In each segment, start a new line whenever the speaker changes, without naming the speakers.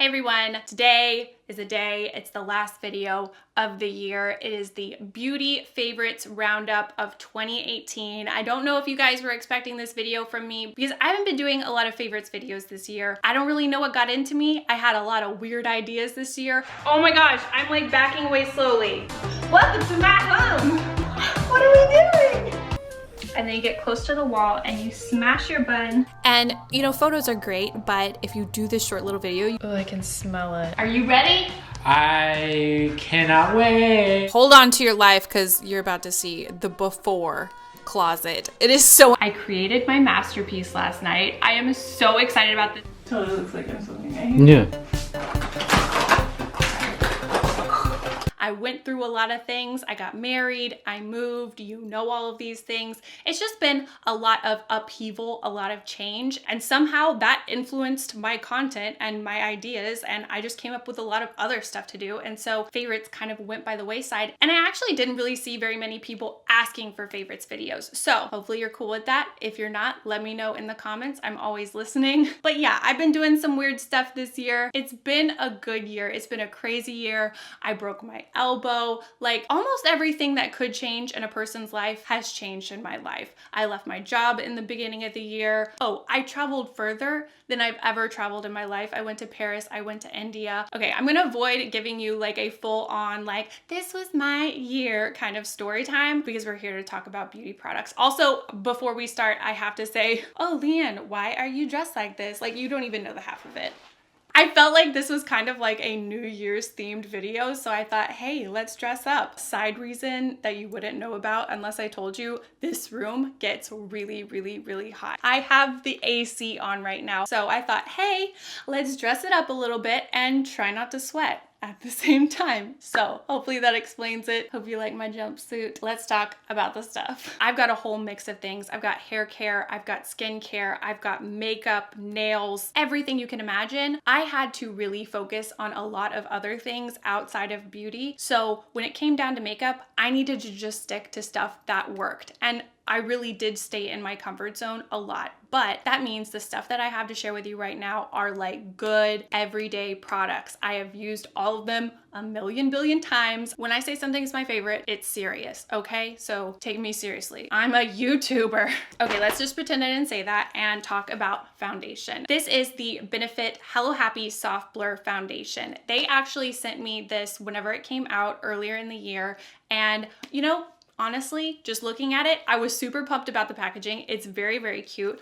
Hey everyone, today is a day, it's the last video of the year. It is the Beauty Favorites Roundup of 2018. I don't know if you guys were expecting this video from me because I haven't been doing a lot of favorites videos this year. I don't really know what got into me. I had a lot of weird ideas this year. Oh my gosh, I'm like backing away slowly. Welcome to my home. What are we doing? And then you get close to the wall and you smash your bun. And you know, photos are great, but if you do this short little video,
oh, I can smell it.
Are you ready?
I cannot wait.
Hold on to your life because you're about to see the before closet. It is so...
I created my masterpiece last night. I am so excited about this. Totally looks like I'm smoking, right?
Yeah.
I went through a lot of things. I got married, I moved, you know, all of these things. It's just been a lot of upheaval, a lot of change, and somehow that influenced my content and my ideas, and I just came up with a lot of other stuff to do, and so favorites kind of went by the wayside, and I actually didn't really see very many people asking for favorites videos. So hopefully you're cool with that. If you're not, let me know in the comments. I'm always listening. But yeah, I've been doing some weird stuff this year. It's been a good year. It's been a crazy year. I broke my elbow. Like almost everything that could change in a person's life has changed in my life. I left my job in the beginning of the year. Oh, I traveled further than I've ever traveled in my life. I went to Paris, I went to India. Okay, I'm gonna avoid giving you like a full on like, this was my year kind of story time because we're here to talk about beauty products. Also, before we start, I have to say, oh, Leigh-Ann, why are you dressed like this? Like you don't even know the half of it. I felt like this was kind of like a New Year's themed video, so I thought, hey, let's dress up. Side reason that you wouldn't know about unless I told you, this room gets really, really, really hot. I have the AC on right now, so I thought, hey, let's dress it up a little bit and try not to sweat at the same time. So hopefully that explains it. Hope you like my jumpsuit. Let's talk about the stuff. I've got a whole mix of things. I've got hair care, I've got skin care, I've got makeup, nails, everything you can imagine. I had to really focus on a lot of other things outside of beauty. So when it came down to makeup, I needed to just stick to stuff that worked. And I really did stay in my comfort zone a lot, but that means the stuff that I have to share with you right now are like good everyday products. I have used all of them a million billion times. When I say something's my favorite, it's serious, okay? So take me seriously. I'm a YouTuber. Okay, let's just pretend I didn't say that and talk about foundation. This is the Benefit Hello Happy Soft Blur Foundation. They actually sent me this whenever it came out earlier in the year, and you know, honestly, just looking at it, I was super pumped about the packaging. It's very, very cute.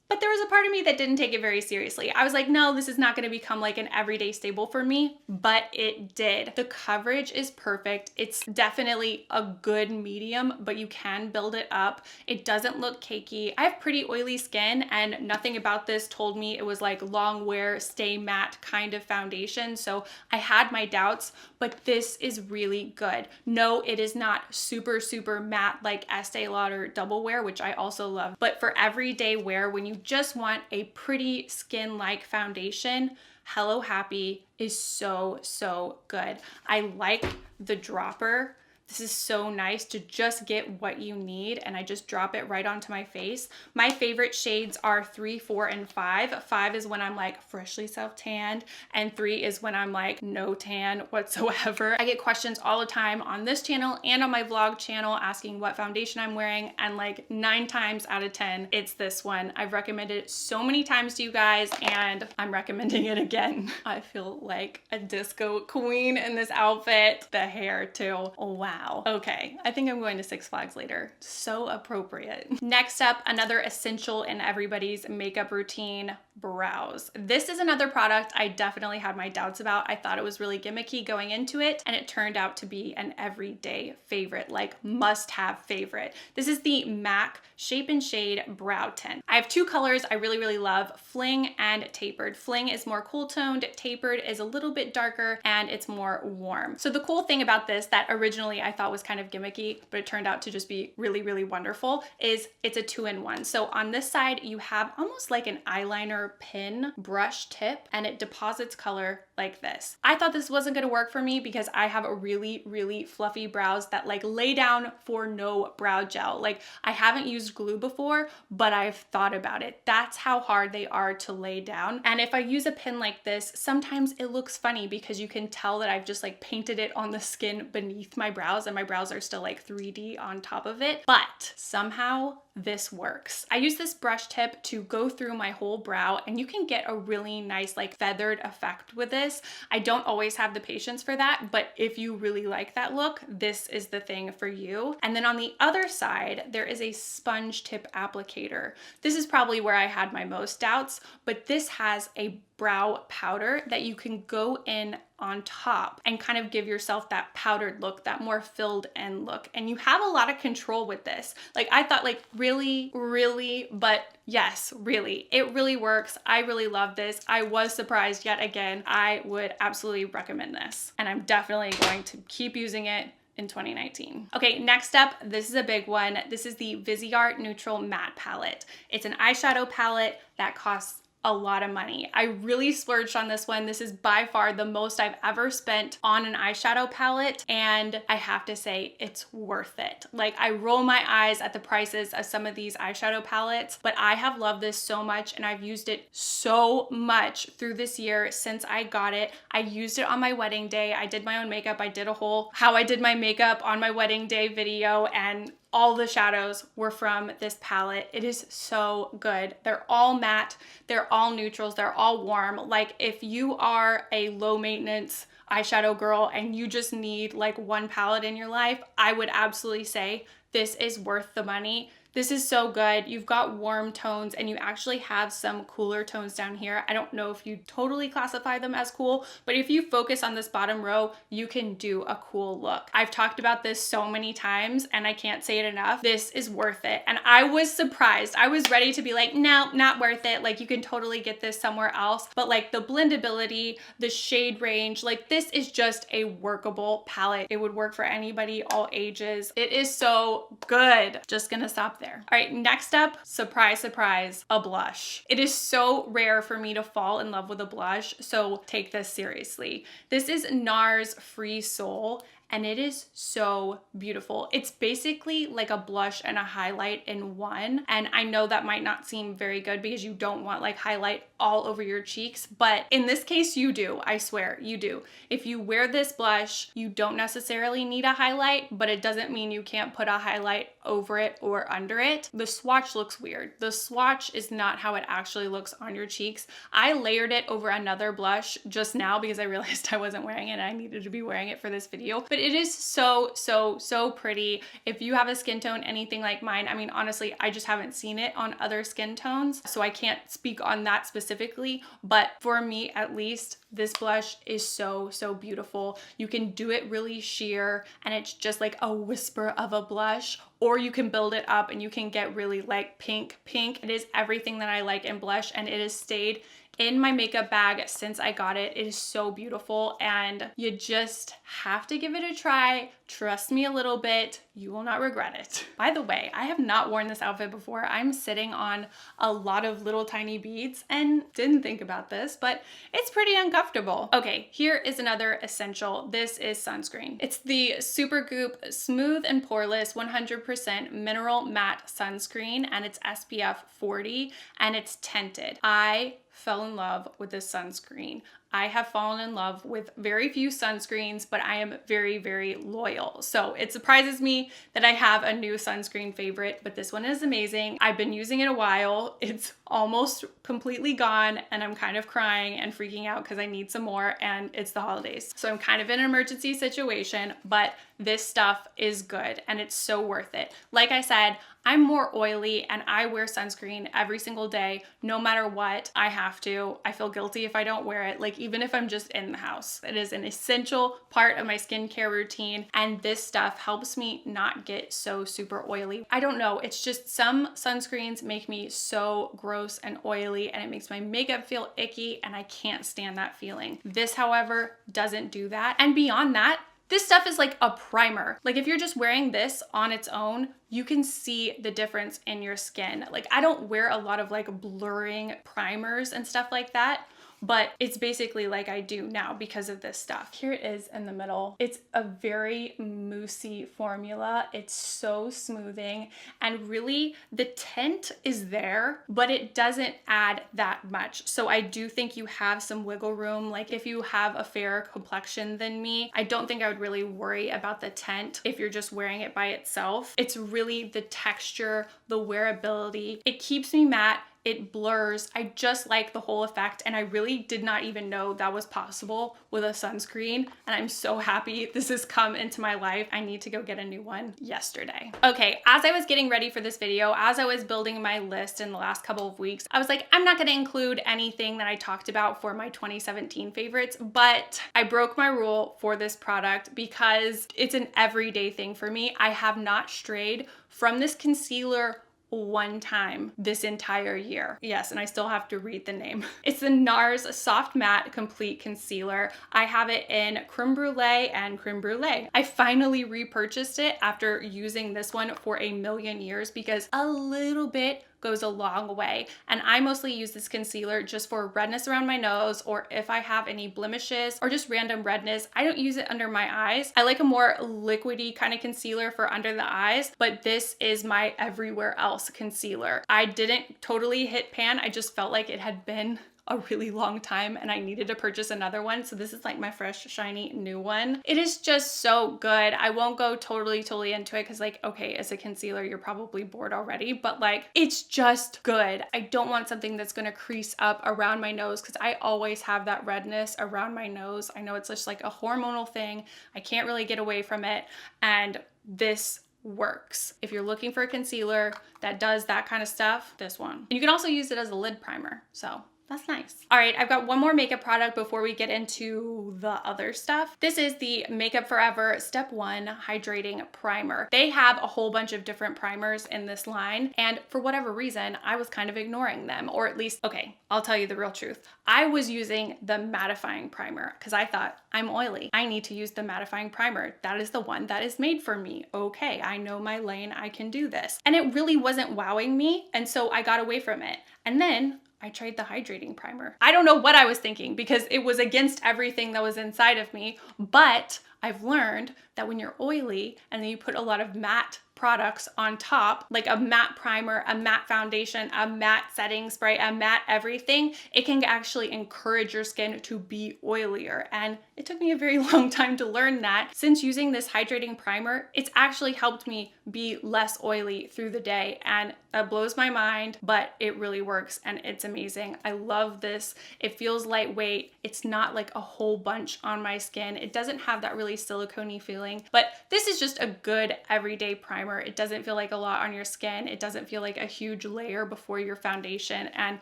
But there was a part of me that didn't take it very seriously. I was like, no, this is not gonna become like an everyday staple for me, but it did. The coverage is perfect. It's definitely a good medium, but you can build it up. It doesn't look cakey. I have pretty oily skin and nothing about this told me it was like long wear, stay matte kind of foundation. So I had my doubts, but this is really good. No, it is not super, super matte like Estee Lauder Double Wear, which I also love. But for everyday wear, when you just want a pretty skin-like foundation, Hello Happy is so, so good. I like the dropper. This is so nice to just get what you need, and I just drop it right onto my face. My favorite shades are 3, 4, and 5. 5 is when I'm like freshly self-tanned, and 3 is when I'm like no tan whatsoever. I get questions all the time on this channel and on my vlog channel asking what foundation I'm wearing, and like 9 times out of 10, it's this one. I've recommended it so many times to you guys, and I'm recommending it again. I feel like a disco queen in this outfit. The hair too. Oh, wow. Okay, I think I'm going to Six Flags later. So appropriate. Next up, another essential in everybody's makeup routine, brows. This is another product I definitely had my doubts about. I thought it was really gimmicky going into it, and it turned out to be an everyday favorite, like must-have favorite. This is the MAC Shape and Shade Brow Tint. I have 2 colors I really, really love, Fling and Tapered. Fling is more cool toned, Tapered is a little bit darker, and it's more warm. So the cool thing about this that originally I thought was kind of gimmicky, but it turned out to just be really, really wonderful, is it's a 2-in-1. So on this side, you have almost like an eyeliner liner pin brush tip, and it deposits color like this. I thought this wasn't gonna work for me because I have a really fluffy brows that like lay down for no brow gel. Like I haven't used glue before, but I've thought about it. That's how hard they are to lay down. And if I use a pin like this, sometimes it looks funny because you can tell that I've just like painted it on the skin beneath my brows, and my brows are still like 3D on top of it. But somehow this works. I use this brush tip to go through my whole brow, and you can get a really nice like feathered effect with this. I don't always have the patience for that, but if you really like that look, this is the thing for you. And then on the other side, there is a sponge tip applicator. This is probably where I had my most doubts, but this has a brow powder that you can go in on top and kind of give yourself that powdered look, that more filled in look. And you have a lot of control with this. Like I thought like really, but yes, really, it really works. I really love this. I was surprised yet again. I would absolutely recommend this. And I'm definitely going to keep using it in 2019. Okay, next up, this is a big one. This is the Viseart Neutral Matte Palette. It's an eyeshadow palette that costs a lot of money. I really splurged on this one. This is by far the most I've ever spent on an eyeshadow palette, and I have to say it's worth it. Like I roll my eyes at the prices of some of these eyeshadow palettes, but I have loved this so much, and I've used it so much through this year since I got it. I used it on my wedding day. I did my own makeup. I did a whole how I did my makeup on my wedding day video, and all the shadows were from this palette. It is so good. They're all matte, they're all neutrals, they're all warm. Like if you are a low maintenance eyeshadow girl and you just need like one palette in your life, I would absolutely say this is worth the money. This is so good. You've got warm tones and you actually have some cooler tones down here. I don't know if you totally classify them as cool, but if you focus on this bottom row, you can do a cool look. I've talked about this so many times and I can't say it enough. This is worth it. And I was surprised. I was ready to be like, no, not worth it. Like you can totally get this somewhere else. But like the blendability, the shade range, like this is just a workable palette. It would work for anybody, all ages. It is so good. Just gonna stop there. All right, next up, surprise, surprise, a blush. It is so rare for me to fall in love with a blush, so take this seriously. This is NARS Free Soul, and it is so beautiful. It's basically like a blush and a highlight in one. And I know that might not seem very good because you don't want like highlight all over your cheeks, but in this case you do, I swear you do. If you wear this blush, you don't necessarily need a highlight, but it doesn't mean you can't put a highlight over it or under it. The swatch looks weird. The swatch is not how it actually looks on your cheeks. I layered it over another blush just now because I realized I wasn't wearing it and I needed to be wearing it for this video, but it is so pretty. If you have a skin tone anything like mine, I mean, honestly, I just haven't seen it on other skin tones, so I can't speak on that specifically, but for me at least, this blush is so beautiful. You can do it really sheer and it's just like a whisper of a blush, or you can build it up and you can get really like pink. It is everything that I like in blush, and it has stayed in my makeup bag since I got it. It is so beautiful and you just have to give it a try. Trust me a little bit, you will not regret it. By the way, I have not worn this outfit before. I'm sitting on a lot of little tiny beads and didn't think about this, but it's pretty uncomfortable. Okay, here is another essential. This is sunscreen. It's the Supergoop Smooth and Poreless 100% Mineral Matte Sunscreen, and it's SPF 40 and it's tinted. I fell in love with this sunscreen. I have fallen in love with very few sunscreens, but I am very loyal. So it surprises me that I have a new sunscreen favorite, but this one is amazing. I've been using it a while. It's almost completely gone and I'm kind of crying and freaking out because I need some more, and it's the holidays. So I'm kind of in an emergency situation, but this stuff is good and it's so worth it. Like I said, I'm more oily and I wear sunscreen every single day, no matter what. I have to. I feel guilty if I don't wear it, like even if I'm just in the house. It is an essential part of my skincare routine, and this stuff helps me not get so super oily. I don't know, it's just some sunscreens make me so gross and oily and it makes my makeup feel icky and I can't stand that feeling. This, however, doesn't do that. And beyond that, This stuff is like a primer. Like if you're just wearing this on its own, you can see the difference in your skin. Like I don't wear a lot of like blurring primers and stuff like that, but it's basically like I do now because of this stuff. Here it is in the middle. It's a very moussey formula. It's so smoothing, and really the tint is there, but it doesn't add that much. So I do think you have some wiggle room. Like if you have a fairer complexion than me, I don't think I would really worry about the tint if you're just wearing it by itself. It's really the texture, the wearability. It keeps me matte. It blurs. I just like the whole effect, and I really did not even know that was possible with a sunscreen, and I'm so happy this has come into my life. I need to go get a new one yesterday. Okay, as I was getting ready for this video, as I was building my list in the last couple of weeks, I was like, I'm not gonna include anything that I talked about for my 2017 favorites, but I broke my rule for this product because it's an everyday thing for me. I have not strayed from this concealer one time this entire year. Yes, and I still have to read the name. It's the NARS Soft Matte Complete Concealer. I have it in Creme Brulee and Creme Brulee. I finally repurchased it after using this one for a million years because a little bit goes a long way. And I mostly use this concealer just for redness around my nose, or if I have any blemishes or just random redness. I don't use it under my eyes. I like a more liquidy kind of concealer for under the eyes, but this is my everywhere else concealer. I didn't totally hit pan. I just felt like it had been a really long time and I needed to purchase another one. So this is like my fresh, shiny new one. It is just so good. I won't go totally into it because like, okay, as a concealer, you're probably bored already, but like, it's just good. I don't want something that's gonna crease up around my nose because I always have that redness around my nose. I know it's just like a hormonal thing. I can't really get away from it. And this works. If you're looking for a concealer that does that kind of stuff, this one. And you can also use it as a lid primer. So that's nice. All right, I've got one more makeup product before we get into the other stuff. This is the Makeup Forever Step 1 Hydrating Primer. They have a whole bunch of different primers in this line, and for whatever reason, I was kind of ignoring them, or at least, okay, I'll tell you the real truth. I was using the mattifying primer because I thought, I'm oily. I need to use the mattifying primer. That is the one that is made for me. Okay, I know my lane, I can do this. And it really wasn't wowing me, and so I got away from it. And then I tried the hydrating primer. I don't know what I was thinking because it was against everything that was inside of me, but I've learned that when you're oily and then you put a lot of matte products on top, like a matte primer, a matte foundation, a matte setting spray, a matte everything, it can actually encourage your skin to be oilier. And it took me a very long time to learn that. Since using this hydrating primer, it's actually helped me be less oily through the day, and it blows my mind, but it really works and it's amazing. I love this. It feels lightweight. It's not like a whole bunch on my skin. It doesn't have that really silicone-y feeling, but this is just a good everyday primer. It doesn't feel like a lot on your skin. It doesn't feel like a huge layer before your foundation, and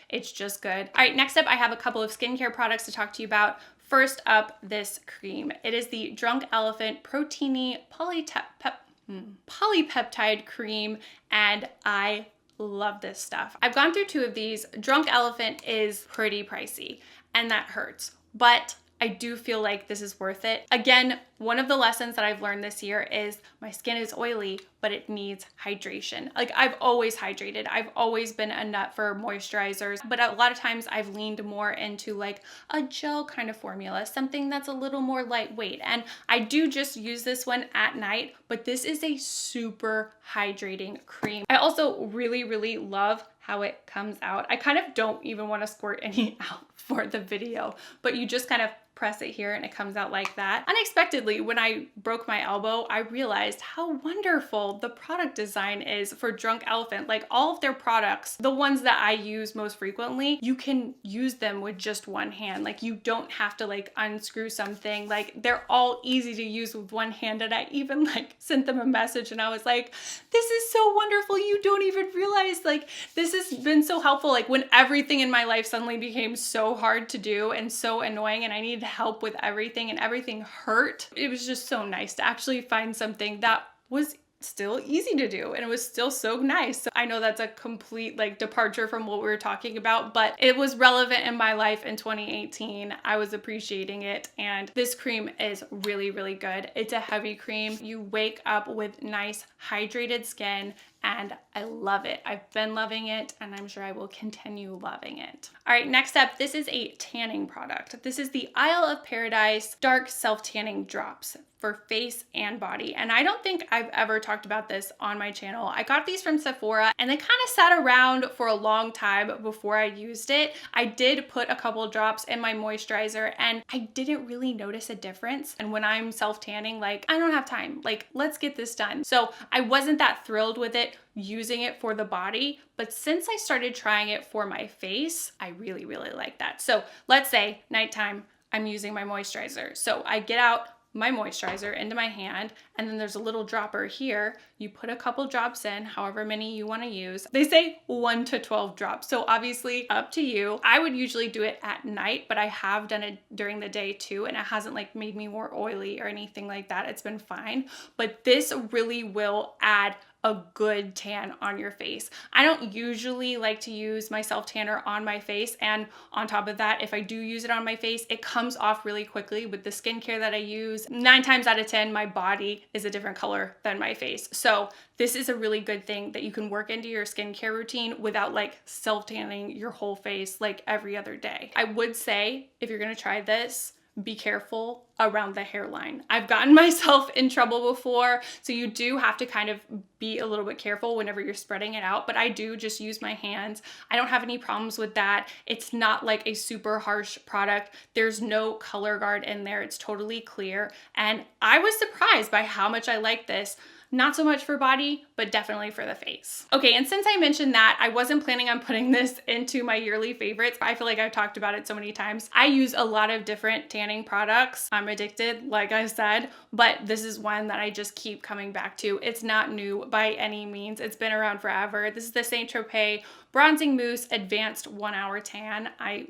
it's just good. All right, next up, I have a couple of skincare products to talk to you about. First up, this cream. It is the Drunk Elephant Proteiny Polypeptide Cream, and I love this stuff. I've gone through 2 of these. Drunk Elephant is pretty pricey, and that hurts, but I do feel like this is worth it. Again, one of the lessons that I've learned this year is my skin is oily, but it needs hydration. Like I've always hydrated. I've always been a nut for moisturizers, but a lot of times I've leaned more into like a gel kind of formula, something that's a little more lightweight. And I do just use this one at night, but this is a super hydrating cream. I also really love how it comes out. I kind of don't even want to squirt any out for the video, but you just kind of press it here and it comes out like that. Unexpectedly, when I broke my elbow, I realized how wonderful the product design is for Drunk Elephant. Like all of their products, the ones that I use most frequently, you can use them with just one hand. Like you don't have to like unscrew something. Like they're all easy to use with one hand. And I even like sent them a message and I was like, this is so wonderful. You don't even realize like this has been so helpful. Like when everything in my life suddenly became so hard to do and so annoying and I needed help with everything and everything hurt, it was just so nice to actually find something that was still easy to do and it was still so nice. So I know that's a complete like departure from what we were talking about, but it was relevant in my life in 2018. I was appreciating it, and this cream is really, really good. It's a heavy cream. You wake up with nice hydrated skin and I love it. I've been loving it and I'm sure I will continue loving it. All right, next up, this is a tanning product. This is the Isle of Paradise Dark Self-Tanning Drops for face and body. And I don't think I've ever talked about this on my channel. I got these from Sephora and they kind of sat around for a long time before I used it. I did put a couple drops in my moisturizer and I didn't really notice a difference. And when I'm self-tanning, like, I don't have time, like, let's get this done. So I wasn't that thrilled with it using it for the body, but since I started trying it for my face, I really, really like that. So let's say nighttime, I'm using my moisturizer. So I get out my moisturizer into my hand, and then there's a little dropper here. You put a couple drops in, however many you want to use. They say 1 to 12 drops, so obviously up to you. I would usually do it at night, but I have done it during the day too, and it hasn't like made me more oily or anything like that. It's been fine, but this really will add a good tan on your face. I don't usually like to use my self tanner on my face, and on top of that, if I do use it on my face, it comes off really quickly. With the skincare that I use, 9 times out of 10, my body is a different color than my face. So this is a really good thing that you can work into your skincare routine without like self tanning your whole face like every other day. I would say if you're gonna try this, be careful around the hairline. I've gotten myself in trouble before, so you do have to kind of be a little bit careful whenever you're spreading it out, but I do just use my hands. I don't have any problems with that. It's not like a super harsh product. There's no color guard in there. It's totally clear, and I was surprised by how much I like this. Not so much for body, but definitely for the face. Okay, and since I mentioned that, I wasn't planning on putting this into my yearly favorites. I feel like I've talked about it so many times. I use a lot of different tanning products. I'm addicted, like I said, but this is one that I just keep coming back to. It's not new by any means. It's been around forever. This is the Saint Tropez Bronzing Mousse Advanced 1 Hour Tan. I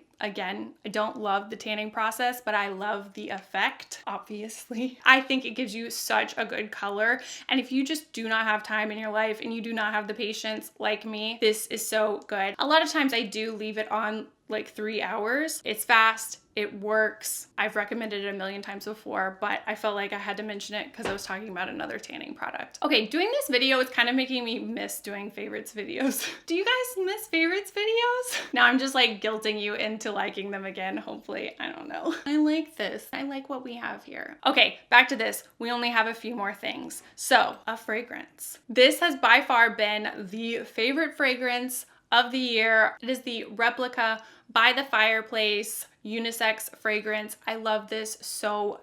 don't love the tanning process, but I love the effect, obviously. I think it gives you such a good color. And if you just do not have time in your life and you do not have the patience like me, this is so good. A lot of times I do leave it on like 3 hours. It's fast. It works. I've recommended it a million times before, but I felt like I had to mention it because I was talking about another tanning product. Okay, doing this video is kind of making me miss doing favorites videos. Do you guys miss favorites videos? Now I'm just like guilting you into liking them again, hopefully. I don't know. I like this. I like what we have here. Okay, back to this. We only have a few more things. So, a fragrance. This has by far been the favorite fragrance of the year. It is the Replica by the Fireplace unisex fragrance. I love this so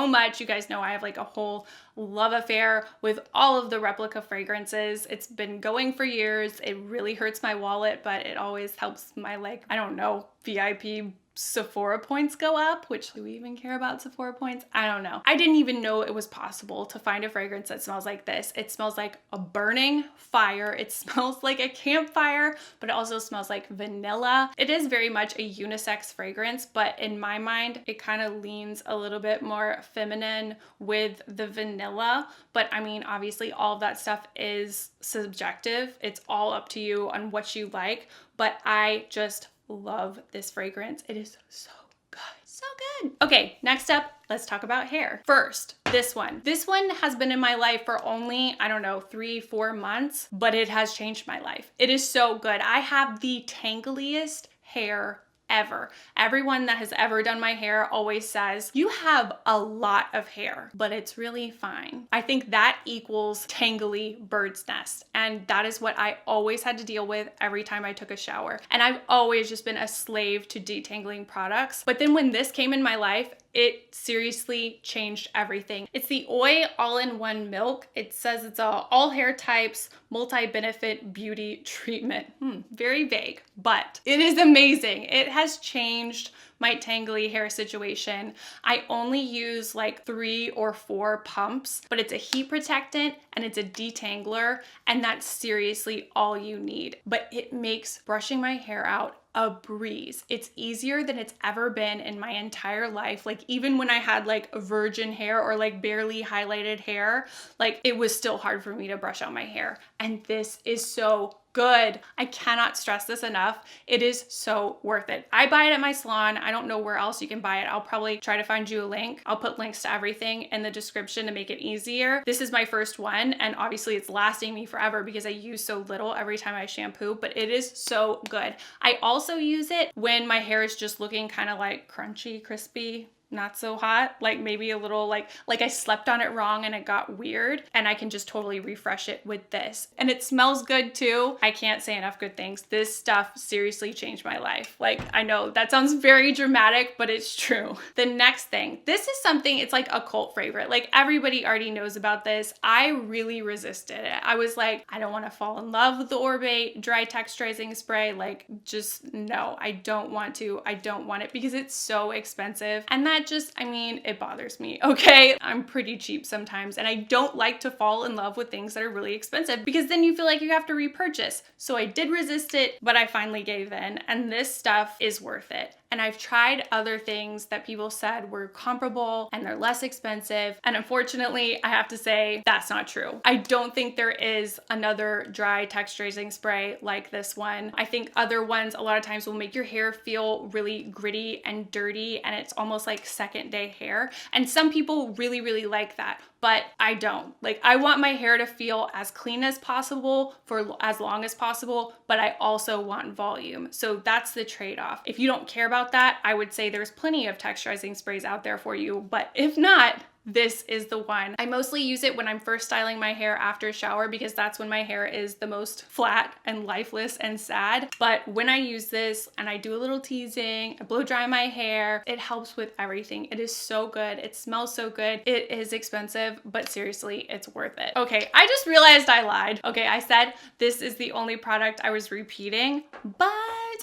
much. You guys know I have like a whole love affair with all of the Replica fragrances. It's been going for years. It really hurts my wallet, but it always helps my like, I don't know, VIP Sephora points go up, which do we even care about Sephora points? I don't know. I didn't even know it was possible to find a fragrance that smells like this. It smells like a burning fire. It smells like a campfire, but it also smells like vanilla. It is very much a unisex fragrance, but in my mind, it kind of leans a little bit more feminine with the vanilla. But I mean, obviously all of that stuff is subjective. It's all up to you on what you like, but I just love this fragrance. It is so good. So good. Okay, next up, let's talk about hair. First, this one. This one has been in my life for only, I don't know, 3-4 months, but it has changed my life. It is so good. I have the tangliest hair ever. Everyone that has ever done my hair always says, you have a lot of hair, but it's really fine. I think that equals tangly bird's nest. And that is what I always had to deal with every time I took a shower. And I've always just been a slave to detangling products. But then when this came in my life, it seriously changed everything. It's the OI All-in-One Milk. It says it's all hair types, multi-benefit beauty treatment. Very vague, but it is amazing. It has changed my tangly hair situation. I only use like 3 or 4 pumps, but it's a heat protectant and it's a detangler, and that's seriously all you need. But it makes brushing my hair out a breeze. It's easier than it's ever been in my entire life. Like even when I had like virgin hair or like barely highlighted hair, like it was still hard for me to brush out my hair. And this is so good. I cannot stress this enough. It is so worth it. I buy it at my salon. I don't know where else you can buy it. I'll probably try to find you a link. I'll put links to everything in the description to make it easier. This is my first one, and obviously it's lasting me forever because I use so little every time I shampoo, but it is so good. I also use it when my hair is just looking kind of like crunchy, crispy, not so hot, like maybe a little like I slept on it wrong and it got weird, and I can just totally refresh it with this. And it smells good too. I can't say enough good things. This stuff seriously changed my life. Like, I know that sounds very dramatic, but it's true. The next thing, this is something, it's like a cult favorite. Like everybody already knows about this. I really resisted it. I was like, I don't want to fall in love with the Orbe dry texturizing spray. Like, just no, I don't want to. I don't want it because it's so expensive. And that just, I mean, it bothers me, okay? I'm pretty cheap sometimes, and I don't like to fall in love with things that are really expensive because then you feel like you have to repurchase. So I did resist it, but I finally gave in, and this stuff is worth it. And I've tried other things that people said were comparable and they're less expensive. And unfortunately, I have to say that's not true. I don't think there is another dry texturizing spray like this one. I think other ones a lot of times will make your hair feel really gritty and dirty, and it's almost like second day hair. And some people really, really like that, but I don't. Like, I want my hair to feel as clean as possible for as long as possible, but I also want volume. So that's the trade-off. If you don't care about that, I would say there's plenty of texturizing sprays out there for you, but if not, this is the one. I mostly use it when I'm first styling my hair after a shower because that's when my hair is the most flat and lifeless and sad. But when I use this and I do a little teasing, I blow dry my hair, it helps with everything. It is so good. It smells so good. It is expensive, but seriously, it's worth it. Okay, I just realized I lied. Okay, I said this is the only product I was repeating, but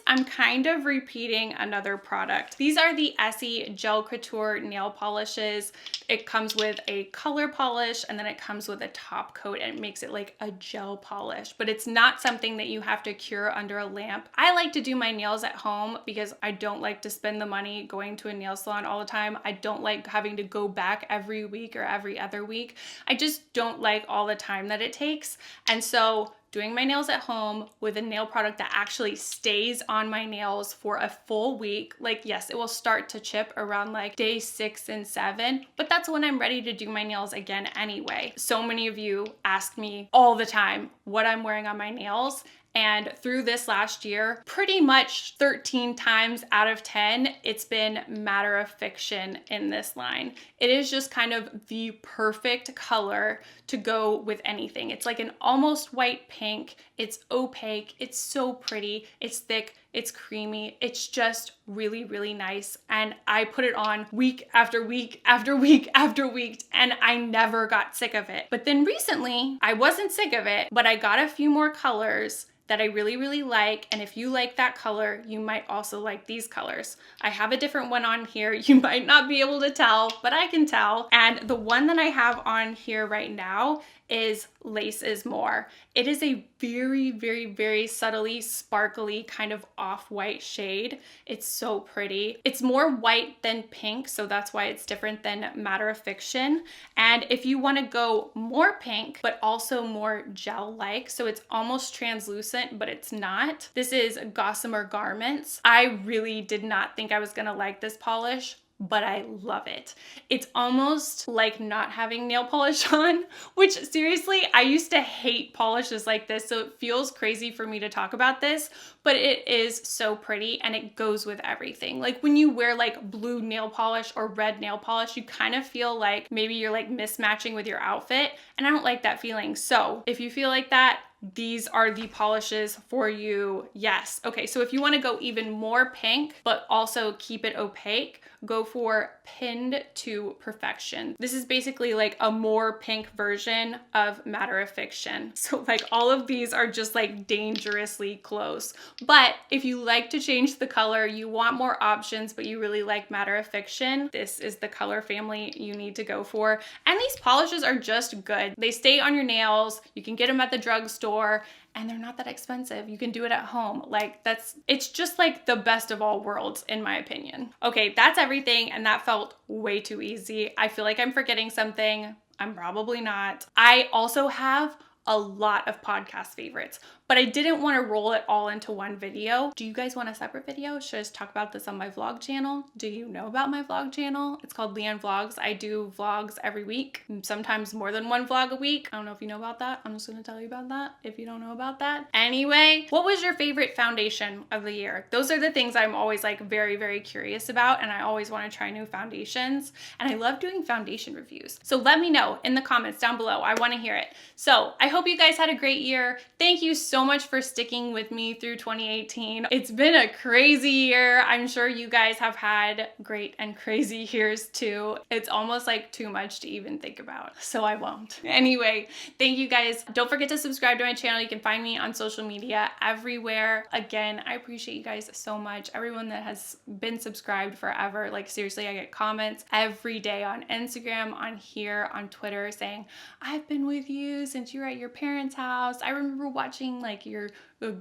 I'm kind of repeating another product. These are the Essie Gel Couture nail polishes. It comes with a color polish and then it comes with a top coat, and it makes it like a gel polish, but it's not something that you have to cure under a lamp. I like to do my nails at home because I don't like to spend the money going to a nail salon all the time. I don't like having to go back every week or every other week. I just don't like all the time that it takes. And so doing my nails at home with a nail product that actually stays on my nails for a full week. Like, yes, it will start to chip around like day 6 and 7, but that's when I'm ready to do my nails again anyway. So many of you ask me all the time what I'm wearing on my nails. And through this last year, pretty much 13 times out of 10, it's been matter of fiction in this line. It is just kind of the perfect color to go with anything. It's like an almost white pink. It's opaque. It's so pretty. It's thick. It's creamy. It's just really, really nice. And I put it on week after week after week after week, and I never got sick of it. But then recently, I wasn't sick of it, but I got a few more colors that I really, really like. And if you like that color, you might also like these colors. I have a different one on here. You might not be able to tell, but I can tell. And the one that I have on here right now is Less is More. It is a very, very, very subtly sparkly kind of off-white shade. It's so pretty. It's more white than pink, so that's why it's different than Matter of Fiction. And if you want to go more pink, but also more gel-like, so it's almost translucent, but it's not. This is Gossamer Garments. I really did not think I was gonna like this polish, but I love it. It's almost like not having nail polish on, which seriously, I used to hate polishes like this, so it feels crazy for me to talk about this, but it is so pretty and it goes with everything. Like when you wear like blue nail polish or red nail polish, you kind of feel like maybe you're like mismatching with your outfit, and I don't like that feeling. So if you feel like that, these are the polishes for you. Yes. Okay, so if you want to go even more pink, but also keep it opaque, go for Pinned to Perfection. This is basically like a more pink version of Matter of Fiction. So like all of these are just like dangerously close. But if you like to change the color, you want more options, but you really like Matter of Fiction, this is the color family you need to go for. And these polishes are just good. They stay on your nails. You can get them at the drugstore, and they're not that expensive. You can do it at home. Like it's just like the best of all worlds in my opinion. Okay, that's everything, and that felt way too easy. I feel like I'm forgetting something. I'm probably not. I also have a lot of podcast favorites, but I didn't want to roll it all into one video. Do you guys want a separate video? Should I just talk about this on my vlog channel? Do you know about my vlog channel? It's called Leigh Vlogs. I do vlogs every week, sometimes more than one vlog a week. I don't know if you know about that. I'm just gonna tell you about that if you don't know about that. Anyway, what was your favorite foundation of the year? Those are the things I'm always like very, very curious about, and I always want to try new foundations, and I love doing foundation reviews. So let me know in the comments down below. I want to hear it. So I hope you guys had a great year. Thank you so much for sticking with me through 2018. It's been a crazy year. I'm sure you guys have had great and crazy years too. It's almost like too much to even think about, so I won't. Anyway, thank you guys. Don't forget to subscribe to my channel. You can find me on social media everywhere. Again, I appreciate you guys so much. Everyone that has been subscribed forever. Like seriously, I get comments every day on Instagram, on here, on Twitter saying, I've been with you since you were at your parents' house. I remember watching like your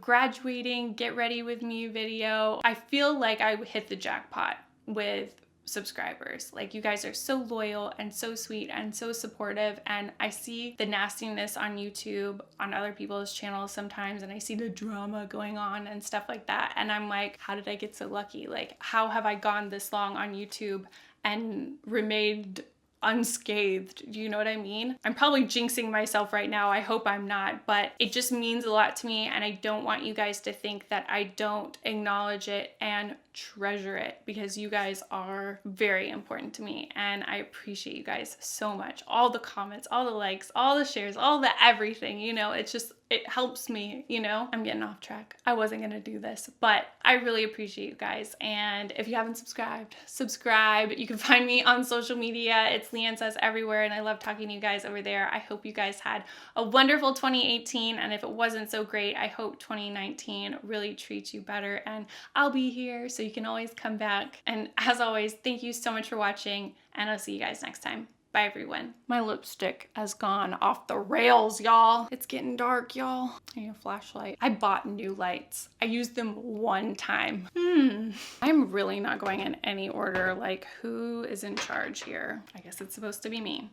graduating get ready with me video. I feel like I hit the jackpot with subscribers. Like you guys are so loyal and so sweet and so supportive, and I see the nastiness on YouTube on other people's channels sometimes, and I see the drama going on and stuff like that, and I'm like, how did I get so lucky? Like how have I gone this long on YouTube and remained unscathed? Do you know what I mean? I'm probably jinxing myself right now. I hope I'm not, but it just means a lot to me, and I don't want you guys to think that I don't acknowledge it and treasure it, because you guys are very important to me, and I appreciate you guys so much. All the comments, all the likes, all the shares, all the everything, you know, it's just, it helps me, you know? I'm getting off track. I wasn't gonna do this, but I really appreciate you guys. And if you haven't subscribed, subscribe. You can find me on social media. It's LeighAnnSays everywhere, and I love talking to you guys over there. I hope you guys had a wonderful 2018, and if it wasn't so great, I hope 2019 really treats you better, and I'll be here so you can always come back. And as always, thank you so much for watching, and I'll see you guys next time. Bye everyone. My lipstick has gone off the rails, y'all. It's getting dark, y'all. I need a flashlight. I bought new lights. I used them one time. I'm really not going in any order. Like, who is in charge here? I guess it's supposed to be me.